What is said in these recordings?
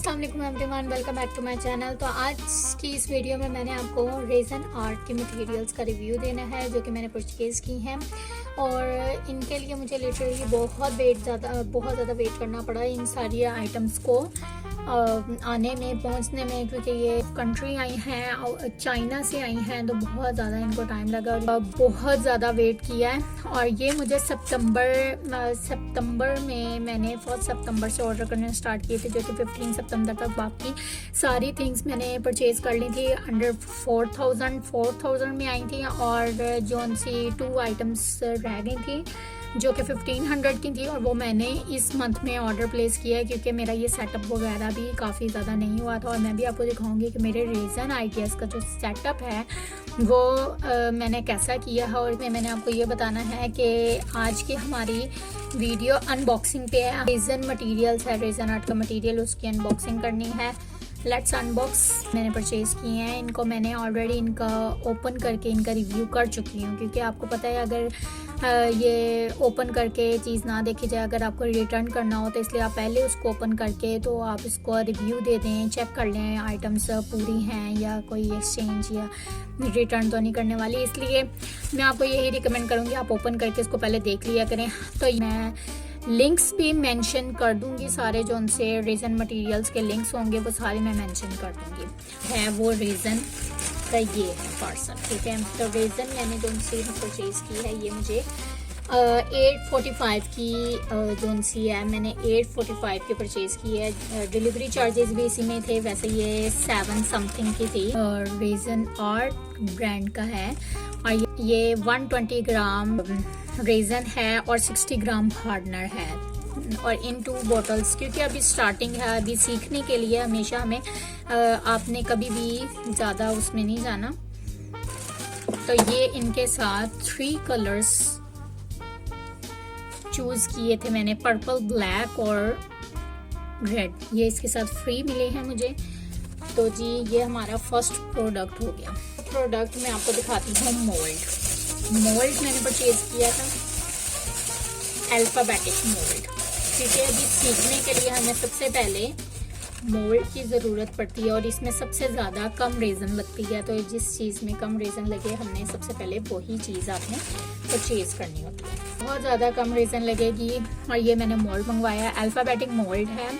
अस्सलाम वालेकुम everyone, welcome back to my channel. तो आज की इस वीडियो में मैंने आपको रेज़न आर्ट के मटेरियल्स का रिव्यू देना है जो कि मैंने परचेज़ की हैं। और इनके लिए मुझे लिटरली बहुत ज़्यादा वेट करना पड़ा इन सारी आइटम्स को आने में, पहुंचने में, क्योंकि ये कंट्री आई हैं, चाइना से आई हैं, तो बहुत ज़्यादा इनको टाइम लगा और बहुत ज़्यादा वेट किया है। और ये मुझे सितंबर में मैंने 1 सितंबर से ऑर्डर करना स्टार्ट किए थे, जो कि 15 सितंबर तक बाकी सारी थिंग्स मैंने परचेज़ कर ली थी। अंडर 4000 में आई थी और जो सी 2 आइटम्स रह गई थी जो कि 1500 की थी, और वो मैंने इस मंथ में ऑर्डर प्लेस किया है क्योंकि मेरा ये सेटअप वगैरह भी काफ़ी ज़्यादा नहीं हुआ था। और मैं भी आपको दिखाऊंगी कि मेरे रेज़न आइडियाज़ का जो सेटअप है वो मैंने कैसा किया है। और मैंने आपको ये बताना है कि आज की हमारी वीडियो अनबॉक्सिंग पे है। रेज़न मटीरियल्स है, रेज़न आर्ट का मटीरियल, उसकी अनबॉक्सिंग करनी है। Let's unbox. मैंने परचेज़ किए हैं इनको, मैंने ऑलरेडी इनका ओपन करके इनका रिव्यू कर चुकी हूँ, क्योंकि आपको पता है अगर ये ओपन करके चीज़ ना देखी जाए, अगर आपको रिटर्न करना हो तो इसलिए आप पहले उसको ओपन करके तो आप इसको रिव्यू दे दें, चेक कर लें आइटम्स पूरी हैं या कोई एक्सचेंज या रिटर्न तो नहीं करने वाली। इसलिए मैं आपको यही रिकमेंड करूँगी आप ओपन करके इसको पहले देख लिया करें। तो मैं लिंक्स भी मेंशन कर दूंगी, सारे जो उनसे रेज़न मटेरियल्स के लिंक्स होंगे वो सारे मैं मेंशन कर दूंगी। है वो रेज़न का ये है पार्सल, ठीक है। तो रेज़न मैंने जो उनसे परचेज़ की है ये मुझे 845 की जो उनसी है, मैंने 845 की परचेज़ की है। डिलीवरी चार्जेस भी इसी में थे, वैसे ये 7 समथिंग की थी। और रेज़न आर्ट ब्रांड का है और ये 120 ग्राम रेज़न है और 60 ग्राम हार्डनर है और इन 2 बॉटल्स। क्योंकि अभी स्टार्टिंग है, अभी सीखने के लिए हमेशा हमें आपने कभी भी ज़्यादा उसमें नहीं जाना। तो ये इनके साथ 3 कलर्स चूज़ किए थे मैंने, पर्पल, ब्लैक और रेड। ये इसके साथ फ्री मिले हैं मुझे। तो जी ये हमारा फर्स्ट प्रोडक्ट हो गया। प्रोडक्ट मैं आपको दिखाती हूँ। मोल्ड मैंने परचेज किया था, अल्फ़ाबेटिक मोल्ड, क्योंकि अभी सीखने के लिए हमें सबसे पहले मोल्ड की ज़रूरत पड़ती है और इसमें सबसे ज़्यादा कम रेज़न लगती है। तो जिस चीज़ में कम रेज़न लगे हमने सबसे पहले वही चीज़ आपने परचेज़ करनी होती है। बहुत ज़्यादा कम रेज़न लगेगी। और ये मैंने मोल्ड मंगवाया, अल्फ़ाबेटिक मोल्ड है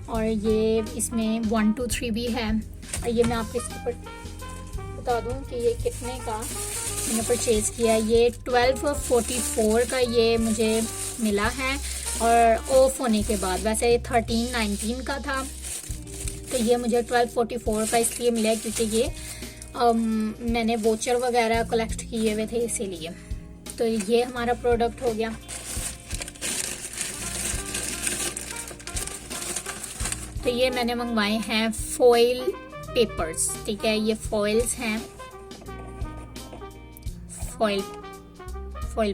और ये इसमें 1 2 3 भी है। और ये मैं आपको इसके ऊपर बता दूँ कि ये कितने का मैंने परचेज़ किया। ये 1244 का ये मुझे मिला है और ऑफ होने के बाद, वैसे ये 1319 का था, तो ये मुझे 1244 का इसलिए मिला है क्योंकि ये मैंने वोचर वगैरह कलेक्ट किए हुए थे इसीलिए। तो ये हमारा प्रोडक्ट हो गया। तो ये मैंने मंगवाए हैं फॉइल पेपर्स, ठीक है। ये फॉइल्स हैं, फॉइल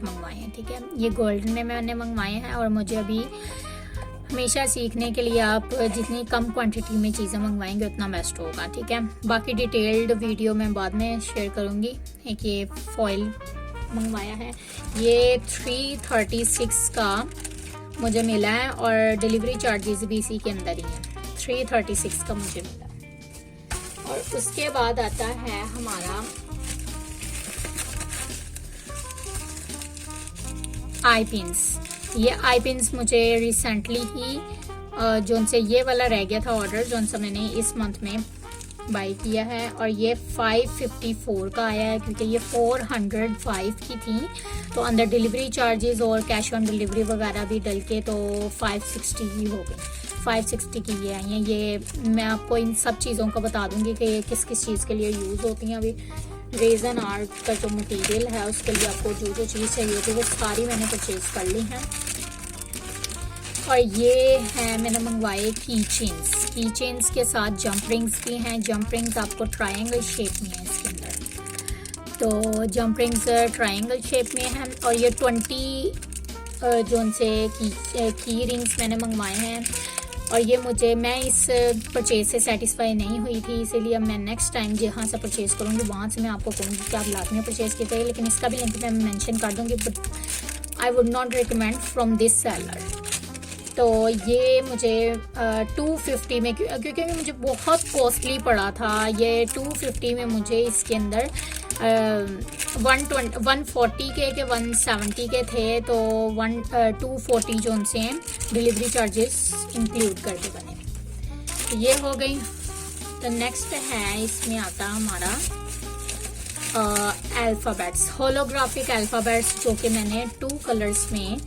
मंगवाए हैं, ठीक है। ये गोल्डन में मैंने मंगवाए हैं और मुझे अभी हमेशा सीखने के लिए आप जितनी कम क्वांटिटी में चीज़ें मंगवाएंगे उतना बेस्ट होगा, ठीक है। बाकी डिटेल्ड वीडियो मैं बाद में शेयर करूँगी। एक ये फॉइल मंगवाया है, ये 336 का मुझे मिला है और डिलीवरी चार्जेस भी इसी के अंदर ही हैं। 336 का मुझे मिला। और उसके बाद आता है हमारा आई पिन्स। ये आई पिन्स मुझे रिसेंटली ही जो उनसे ये वाला रह गया था ऑर्डर, जो उनसे मैंने इस मंथ में बाई किया है और ये 554 का आया है क्योंकि ये 405 की थी। तो अंदर डिलीवरी चार्जेस और कैश ऑन डिलीवरी वगैरह भी डल के तो 560 ही हो गए। 560 की ये आई हैं। ये मैं आपको इन सब चीज़ों का बता दूंगी कि ये किस किस चीज़ के लिए यूज़ होती हैं। अभी रेज़न आर्ट का जो मटेरियल है उसके लिए आपको जो जो चीज़ चाहिए होती है वो सारी मैंने परचेज़ कर ली हैं। और ये है मैंने मंगवाए की चेन्स के साथ जंप रिंग्स भी हैं। जंप रिंग्स आपको ट्रायंगल शेप में है इसके अंदर, तो जंप रिंग्स ट्रायंगल शेप में हैं। और ये 20 जो उनसे की रिंग्स मैंने मंगवाए हैं और ये मैं इस परचेज़ से सेटिस्फाई नहीं हुई थी, इसीलिए मैं नेक्स्ट टाइम जहाँ से परचेज़ करूँगी वहाँ से मैं आपको कहूँगी कि आप लाजमी परचेज़ कीजिए। लेकिन इसका भी लिंक मैं मेंशन कर दूँगी, but I would not recommend from this seller. तो ये मुझे 250 में, क्योंकि मुझे बहुत कॉस्टली पड़ा था ये। 250 में मुझे इसके अंदर 140 के 170 के थे, तो 240 जो उनसे हैं डिलीवरी चार्जेस इंक्लूड करके बने। तो ये हो गई। तो नेक्स्ट है, इसमें आता हमारा अल्फ़ाबेट्स, होलोग्राफिक अल्फ़ाबेट्स, जो कि मैंने 2 कलर्स में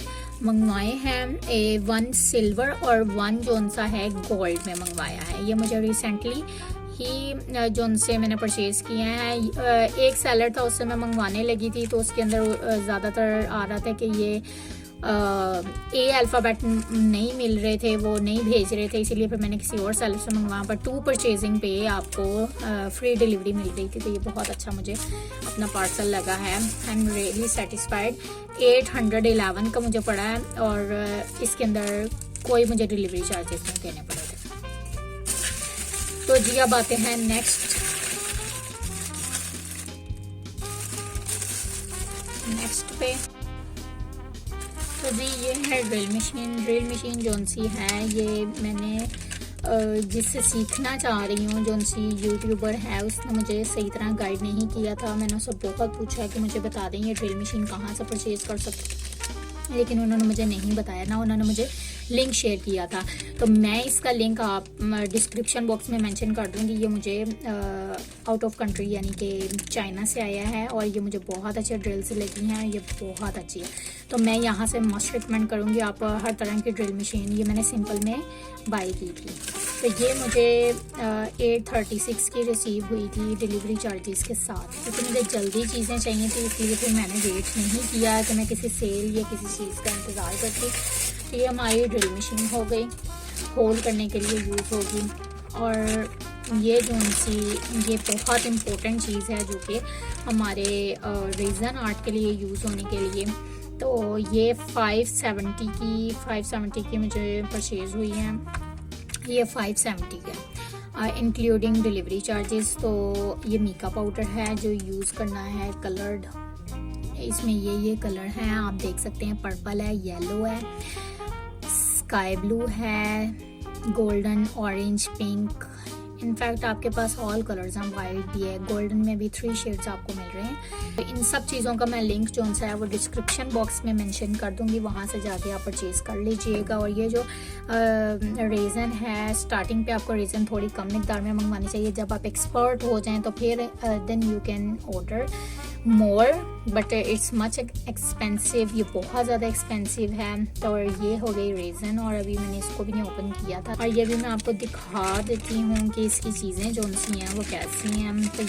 मंगवाए हैं। 1 सिल्वर और 1 जो सा है गोल्ड में मंगवाया है। ये मुझे रिसेंटली ही जो उनसे मैंने परचेज़ किए हैं। एक सेलर था, उससे मैं मंगवाने लगी थी, तो उसके अंदर ज़्यादातर आ रहा था कि ये ए अल्फ़ाबेट नहीं मिल रहे थे, वो नहीं भेज रहे थे, इसीलिए फिर मैंने किसी और सेलर से मंगवाया। पर 2 परचेजिंग पे आपको फ्री डिलीवरी मिल रही थी, तो ये बहुत अच्छा मुझे अपना पार्सल लगा है। I am really satisfied. 811 का मुझे पड़ा है, और इसके अंदर कोई मुझे डिलीवरी चार्जेस नहीं देने पड़े थे। तो जी अब आते हैं नेक्स्ट पे। तो जी ये है ड्रिल मशीन जोन सी है। ये मैंने जिससे सीखना चाह रही हूँ, जोन सी यूट्यूबर है, उसने मुझे सही तरह गाइड नहीं किया था। मैंने उससे बहुत पूछा है कि मुझे बता दें ये ड्रिल मशीन कहाँ से परचेज़ कर सकते, लेकिन उन्होंने मुझे नहीं बताया, ना उन्होंने मुझे लिंक शेयर किया था। तो मैं इसका लिंक आप डिस्क्रिप्शन बॉक्स में मेंशन कर दूँगी। ये मुझे आउट ऑफ कंट्री यानी कि चाइना से आया है, और ये मुझे बहुत अच्छे ड्रिल्स लगी हैं, ये बहुत अच्छी है। तो मैं यहाँ से मस्ट रिकमेंड करूँगी आप हर तरह की ड्रिल मशीन। ये मैंने सिंपल में बाई की थी। तो ये मुझे 836 की रिसीव हुई थी डिलीवरी चार्जेस के साथ, क्योंकि मुझे जल्दी चीज़ें चाहिए थी, इसलिए फिर मैंने वेट नहीं किया कि मैं किसी सेल या किसी चीज़ का इंतज़ार करती। तो ये हमारी ड्रिल मशीन हो गई, होल करने के लिए यूज़ होगी। और ये जो ये बहुत इम्पोर्टेंट चीज़ है जो कि हमारे रेज़न आर्ट के लिए यूज़ होने के लिए। तो ये 570 की मुझे परचेज़ हुई है। ये 570 का इंक्लूडिंग डिलीवरी चार्जेस। तो ये मीका पाउडर है जो यूज़ करना है कलर्ड। इसमें ये कलर हैं, आप देख सकते हैं, पर्पल है, येलो है, स्काई ब्लू है, गोल्डन, ऑरेंज, पिंक। इनफैक्ट आपके पास ऑल कलर्स हैं, वाइट भी है, गोल्डन में भी 3 शेड्स आपको मिल रहे हैं। तो इन सब चीज़ों का मैं लिंक जो है वो डिस्क्रिप्शन बॉक्स में मेंशन कर दूंगी, वहाँ से जाके आप परचेज़ कर लीजिएगा। और ये जो रेज़न है, स्टार्टिंग पे आपको रेज़न थोड़ी कम मिकदार में मंगवानी चाहिए। जब आप एक्सपर्ट हो जाएं तो फिर then you can order more, but it's much expensive. ये बहुत ज़्यादा एक्सपेंसिव है। तो ये हो गई रेज़न, और अभी मैंने इसको भी नहीं ओपन किया था, और ये भी मैं आपको दिखा देती हूँ कि इसकी चीज़ें जो सी हैं वो कैसी हैं। तो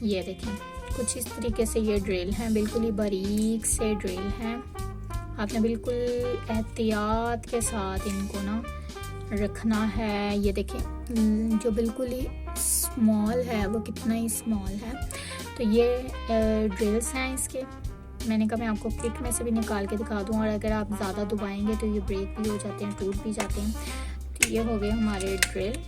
ये देखें, कुछ इस तरीके से ये ड्रिल हैं, बिल्कुल ही बारीक से ड्रिल हैं। आपने बिल्कुल एहतियात के साथ इनको ना रखना है। ये देखें जो बिल्कुल ही स्मॉल है वो कितना ही स्मॉल है। तो ये ड्रिल्स हैं इसके। मैंने कहा मैं आपको किट में से भी निकाल के दिखा दूँ, और अगर आप ज़्यादा दबाएंगे तो ये ब्रेक भी हो जाते हैं, टूट भी जाते हैं। तो ये हो गए हमारे ड्रिल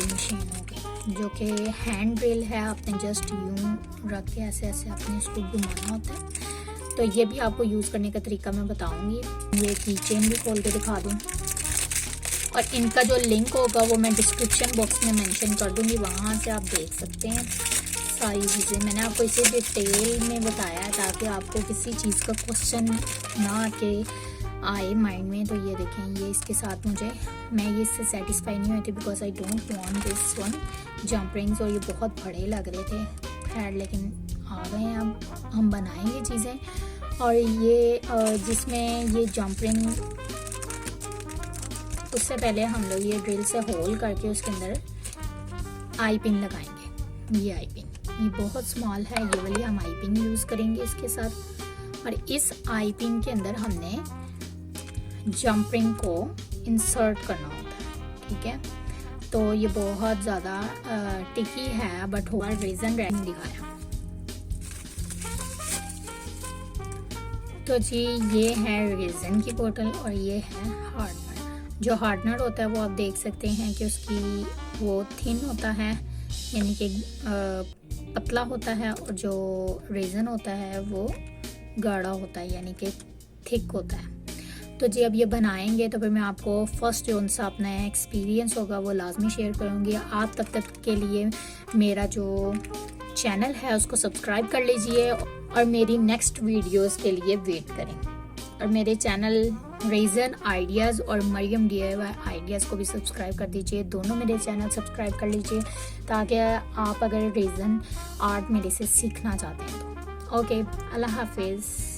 मशीन हो गई, जो कि हैंड ड्रिल है। आपने जस्ट यूँ रख के ऐसे ऐसे आपने इसको घुमाना होता है। तो ये भी आपको यूज़ करने का तरीका मैं बताऊँगी। ये की चेन भी खोल के दिखा दूँ, और इनका जो लिंक होगा वो मैं डिस्क्रिप्शन बॉक्स में मेंशन कर दूँगी, वहाँ से आप देख सकते हैं सारी चीज़ें। मैंने आपको इसे डिटेल में बताया है ताकि आपको किसी चीज़ का क्वेश्चन ना आके आए माइंड में। तो ये देखें, ये इसके साथ मैं ये इससे सेटिस्फाई नहीं हुई थी, because I don't want this one jump rings, और ये बहुत बड़े लग रहे थे। खैर लेकिन आ गए हैं, अब हम बनाएंगे चीज़ें। और ये जिसमें ये जंप रिंग, उससे पहले हम लोग ये ड्रिल से होल करके उसके अंदर आई पिन लगाएंगे। ये आई पिन ये बहुत स्मॉल है, ये वाली हम आई पिन यूज़ करेंगे इसके साथ। और इस आई पिन के अंदर हमने जंपिंग को इंसर्ट करना होता है, ठीक है। तो ये बहुत ज़्यादा टिकी है, बट हमारा रीज़न रेड दिखाया। तो जी ये है रेज़न की बोतल, और ये है हार्डनर। जो हार्डनर होता है वो आप देख सकते हैं कि उसकी वो थिन होता है, यानी कि पतला होता है और जो रेज़न होता है वो गाढ़ा होता है, यानी कि थिक होता है। तो जी अब ये बनाएंगे तो फिर मैं आपको फर्स्ट जो सा अपना एक्सपीरियंस होगा वो लाजमी शेयर करूँगी। आप तब तक के लिए मेरा जो चैनल है उसको सब्सक्राइब कर लीजिए और मेरी नेक्स्ट वीडियोस के लिए वेट करें। और मेरे चैनल रेज़न आइडियाज़ और मरियम DIY आइडियाज़ को भी सब्सक्राइब कर दीजिए। दोनों मेरे चैनल सब्सक्राइब कर लीजिए ताकि आप अगर रेज़न आर्ट मेरे से सीखना चाहते हैं तो। ओके, अल्लाह हाफिज़।